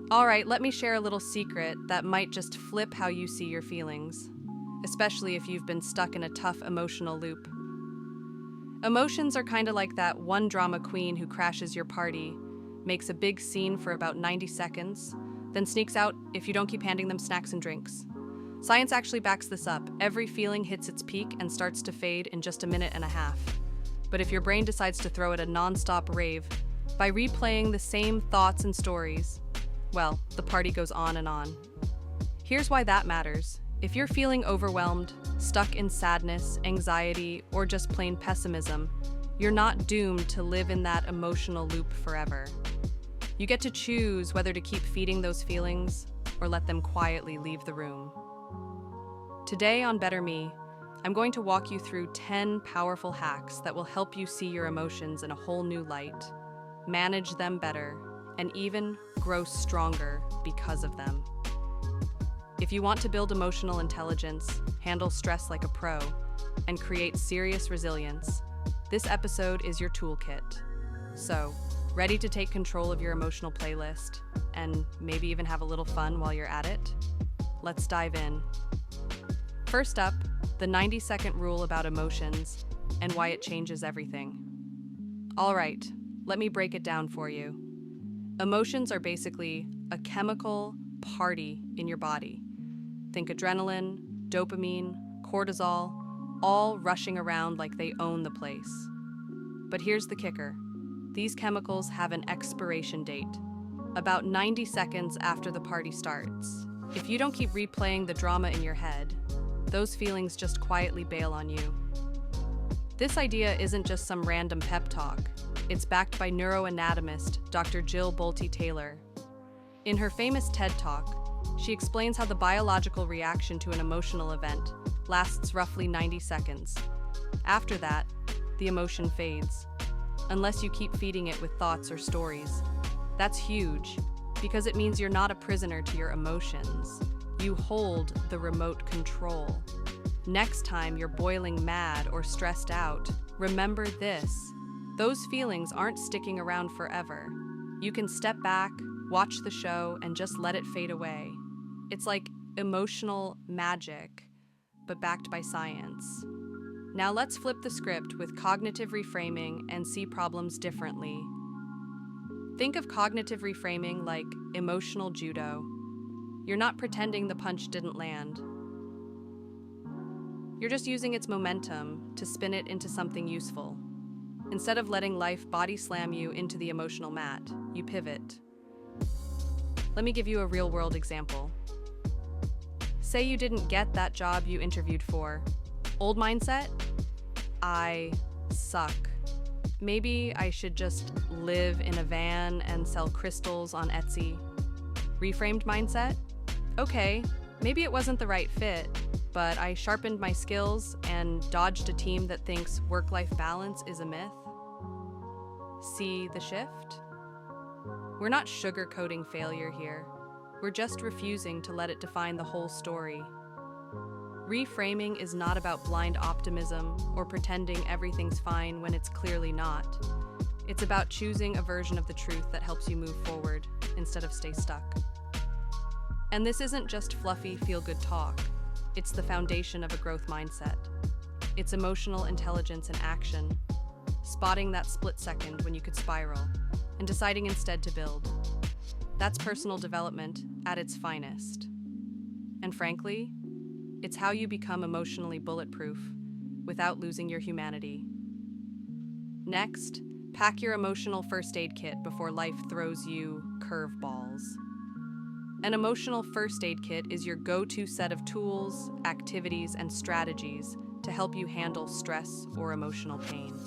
Alright, let me share a little secret that might just flip how you see your feelings, especially if you've been stuck in a tough emotional loop. Emotions are kinda like that one drama queen who crashes your party, makes a big scene for about 90 seconds, then sneaks out if you don't keep handing them snacks and drinks. Science actually backs this up. Every feeling hits its peak and starts to fade in just a minute and a half. But if your brain decides to throw it a non-stop rave, by replaying the same thoughts and stories, well, the party goes on and on. Here's why that matters. If you're feeling overwhelmed, stuck in sadness, anxiety, or just plain pessimism, you're not doomed to live in that emotional loop forever. You get to choose whether to keep feeding those feelings or let them quietly leave the room. Today on BetterMe, I'm going to walk you through 10 powerful hacks that will help you see your emotions in a whole new light, manage them better, and even grow stronger because of them. If you want to build emotional intelligence, handle stress like a pro, and create serious resilience, this episode is your toolkit. So, ready to take control of your emotional playlist and maybe even have a little fun while you're at it? Let's dive in. First up, the 90-second rule about emotions and why it changes everything. All right, let me break it down for you. Emotions are basically a chemical party in your body. Think adrenaline, dopamine, cortisol, all rushing around like they own the place. But here's the kicker. These chemicals have an expiration date, about 90 seconds after the party starts. If you don't keep replaying the drama in your head, those feelings just quietly bail on you. This idea isn't just some random pep talk. It's backed by neuroanatomist Dr. Jill Bolte Taylor. In her famous TED Talk, she explains how the biological reaction to an emotional event lasts roughly 90 seconds. After that, the emotion fades, unless you keep feeding it with thoughts or stories. That's huge, because it means you're not a prisoner to your emotions. You hold the remote control. Next time you're boiling mad or stressed out, remember this. Those feelings aren't sticking around forever. You can step back, watch the show, and just let it fade away. It's like emotional magic, but backed by science. Now let's flip the script with cognitive reframing and see problems differently. Think of cognitive reframing like emotional judo. You're not pretending the punch didn't land. You're just using its momentum to spin it into something useful. Instead of letting life body slam you into the emotional mat, you pivot. Let me give you a real-world example. Say you didn't get that job you interviewed for. Old mindset? I suck. Maybe I should just live in a van and sell crystals on Etsy. Reframed mindset? Okay, maybe it wasn't the right fit, but I sharpened my skills and dodged a team that thinks work-life balance is a myth. See the shift? We're not sugarcoating failure here. We're just refusing to let it define the whole story. Reframing is not about blind optimism or pretending everything's fine when it's clearly not. It's about choosing a version of the truth that helps you move forward instead of stay stuck. And this isn't just fluffy, feel-good talk. It's the foundation of a growth mindset. It's emotional intelligence in action, spotting that split second when you could spiral, and deciding instead to build. That's personal development at its finest. And frankly, it's how you become emotionally bulletproof without losing your humanity. Next, pack your emotional first aid kit before life throws you curveballs. An emotional first aid kit is your go-to set of tools, activities, and strategies to help you handle stress or emotional pain.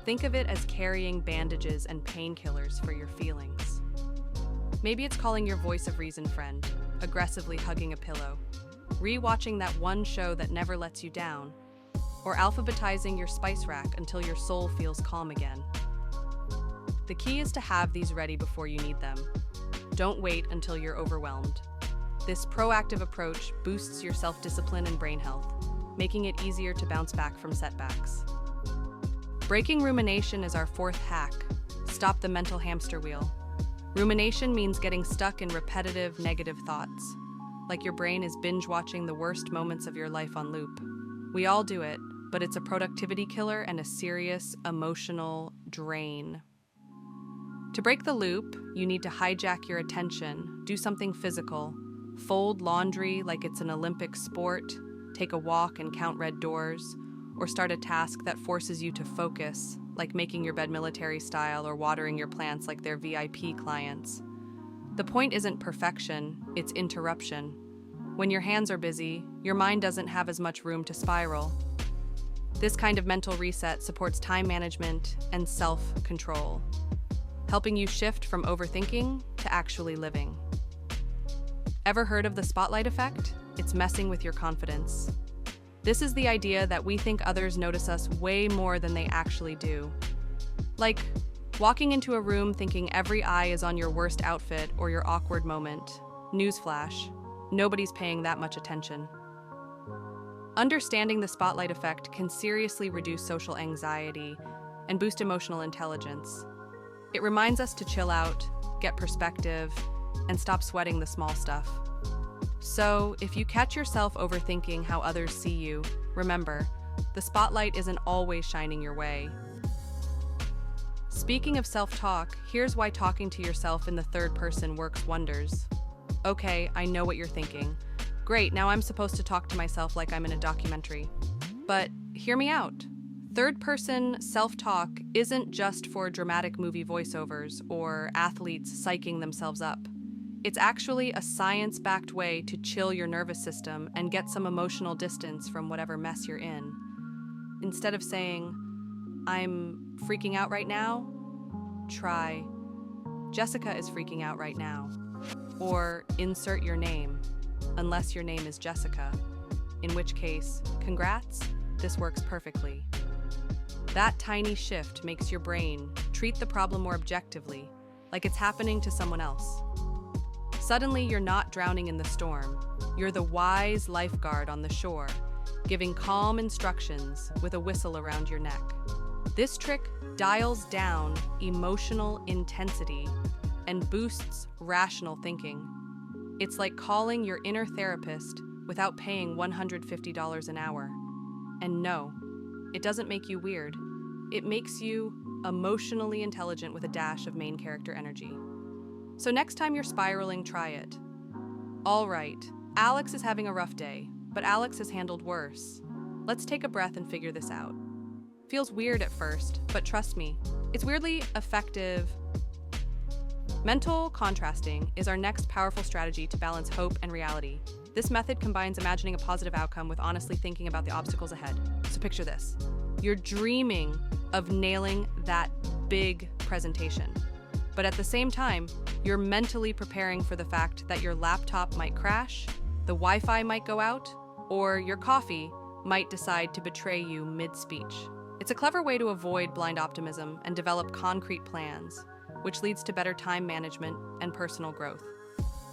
Think of it as carrying bandages and painkillers for your feelings. Maybe it's calling your voice of reason friend, aggressively hugging a pillow, re-watching that one show that never lets you down, or alphabetizing your spice rack until your soul feels calm again. The key is to have these ready before you need them. Don't wait until you're overwhelmed. This proactive approach boosts your self-discipline and brain health, making it easier to bounce back from setbacks. Breaking rumination is our fourth hack. Stop the mental hamster wheel. Rumination means getting stuck in repetitive, negative thoughts, like your brain is binge-watching the worst moments of your life on loop. We all do it, but it's a productivity killer and a serious emotional drain. To break the loop, you need to hijack your attention, do something physical, fold laundry like it's an Olympic sport, take a walk and count red doors, or start a task that forces you to focus, like making your bed military style or watering your plants like they're VIP clients. The point isn't perfection, it's interruption. When your hands are busy, your mind doesn't have as much room to spiral. This kind of mental reset supports time management and self-control, helping you shift from overthinking to actually living. Ever heard of the spotlight effect? It's messing with your confidence. This is the idea that we think others notice us way more than they actually do. Like walking into a room thinking every eye is on your worst outfit or your awkward moment. Newsflash, nobody's paying that much attention. Understanding the spotlight effect can seriously reduce social anxiety and boost emotional intelligence. It reminds us to chill out, get perspective, and stop sweating the small stuff. So, if you catch yourself overthinking how others see you, remember, the spotlight isn't always shining your way. Speaking of self-talk, here's why talking to yourself in the third person works wonders. Okay, I know what you're thinking. Great, now I'm supposed to talk to myself like I'm in a documentary. But hear me out. Third-person self-talk isn't just for dramatic movie voiceovers or athletes psyching themselves up. It's actually a science-backed way to chill your nervous system and get some emotional distance from whatever mess you're in. Instead of saying, "I'm freaking out right now," try, "Jessica is freaking out right now." Or insert your name, unless your name is Jessica, in which case, congrats, this works perfectly. That tiny shift makes your brain treat the problem more objectively, like it's happening to someone else. Suddenly, you're not drowning in the storm. You're the wise lifeguard on the shore, giving calm instructions with a whistle around your neck. This trick dials down emotional intensity and boosts rational thinking. It's like calling your inner therapist without paying $150 an hour. And no, it doesn't make you weird. It makes you emotionally intelligent with a dash of main character energy. So next time you're spiraling, try it. All right, Alex is having a rough day, but Alex has handled worse. Let's take a breath and figure this out. Feels weird at first, but trust me, it's weirdly effective. Mental contrasting is our next powerful strategy to balance hope and reality. This method combines imagining a positive outcome with honestly thinking about the obstacles ahead. So picture this. You're dreaming of nailing that big presentation. But at the same time, you're mentally preparing for the fact that your laptop might crash, the Wi-Fi might go out, or your coffee might decide to betray you mid-speech. It's a clever way to avoid blind optimism and develop concrete plans, which leads to better time management and personal growth.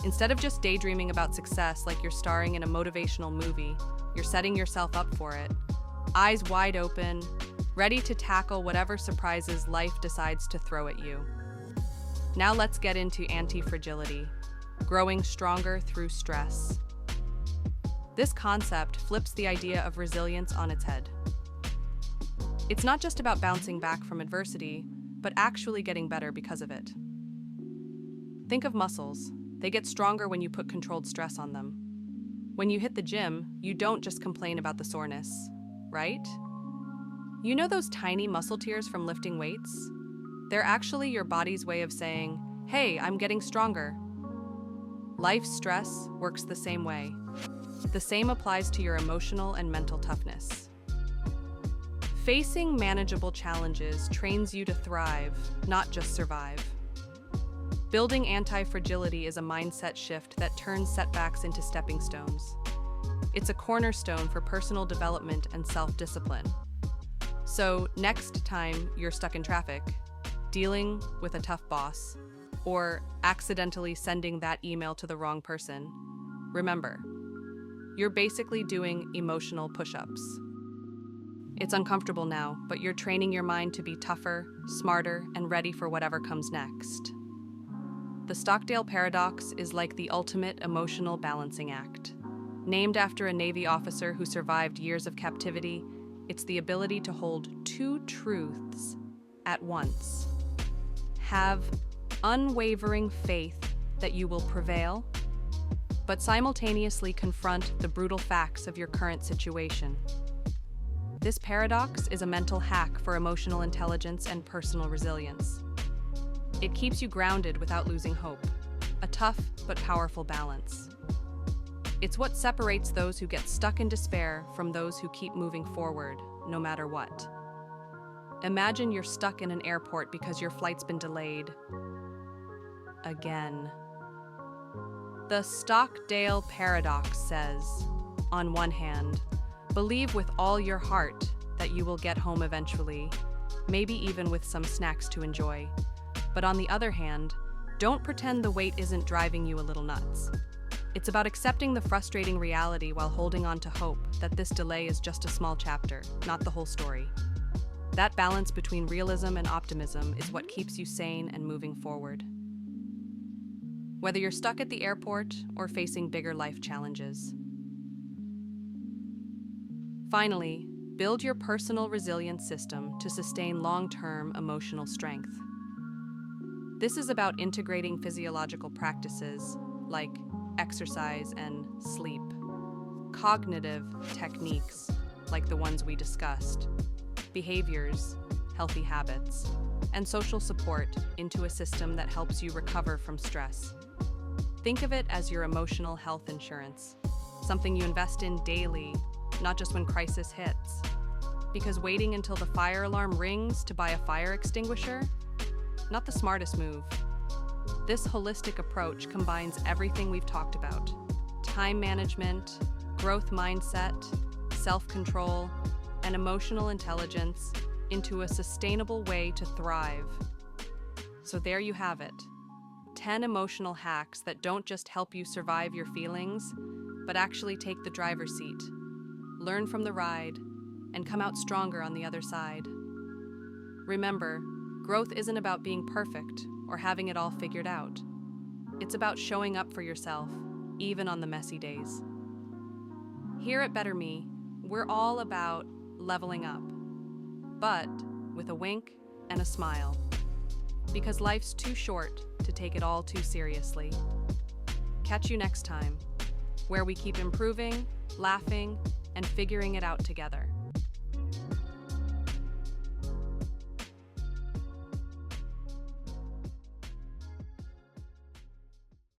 Instead of just daydreaming about success like you're starring in a motivational movie, you're setting yourself up for it. Eyes wide open, ready to tackle whatever surprises life decides to throw at you. Now let's get into anti-fragility, growing stronger through stress. This concept flips the idea of resilience on its head. It's not just about bouncing back from adversity, but actually getting better because of it. Think of muscles. They get stronger when you put controlled stress on them. When you hit the gym, you don't just complain about the soreness, right? You know those tiny muscle tears from lifting weights? They're actually your body's way of saying, "Hey, I'm getting stronger." Life stress works the same way. The same applies to your emotional and mental toughness. Facing manageable challenges trains you to thrive, not just survive. Building anti-fragility is a mindset shift that turns setbacks into stepping stones. It's a cornerstone for personal development and self-discipline. So next time you're stuck in traffic, dealing with a tough boss, or accidentally sending that email to the wrong person, remember, you're basically doing emotional push-ups. It's uncomfortable now, but you're training your mind to be tougher, smarter, and ready for whatever comes next. The Stockdale paradox is like the ultimate emotional balancing act. Named after a Navy officer who survived years of captivity, it's the ability to hold two truths at once. Have unwavering faith that you will prevail, but simultaneously confront the brutal facts of your current situation. This paradox is a mental hack for emotional intelligence and personal resilience. It keeps you grounded without losing hope, a tough but powerful balance. It's what separates those who get stuck in despair from those who keep moving forward, no matter what. Imagine you're stuck in an airport because your flight's been delayed. Again. The Stockdale paradox says, on one hand, believe with all your heart that you will get home eventually, maybe even with some snacks to enjoy. But on the other hand, don't pretend the wait isn't driving you a little nuts. It's about accepting the frustrating reality while holding on to hope that this delay is just a small chapter, not the whole story. That balance between realism and optimism is what keeps you sane and moving forward. Whether you're stuck at the airport or facing bigger life challenges. Finally, build your personal resilience system to sustain long-term emotional strength. This is about integrating physiological practices like exercise and sleep, cognitive techniques like the ones we discussed, behaviors, healthy habits, and social support into a system that helps you recover from stress. Think of it as your emotional health insurance, something you invest in daily, not just when crisis hits. Because waiting until the fire alarm rings to buy a fire extinguisher? Not the smartest move. This holistic approach combines everything we've talked about: time management, growth mindset, self-control, and emotional intelligence into a sustainable way to thrive. So there you have it. 10 emotional hacks that don't just help you survive your feelings, but actually take the driver's seat, learn from the ride, and come out stronger on the other side. Remember, growth isn't about being perfect or having it all figured out. It's about showing up for yourself, even on the messy days. Here at BetterMe, we're all about leveling up, but with a wink and a smile. Because life's too short to take it all too seriously. Catch you next time, where we keep improving, laughing, and figuring it out together.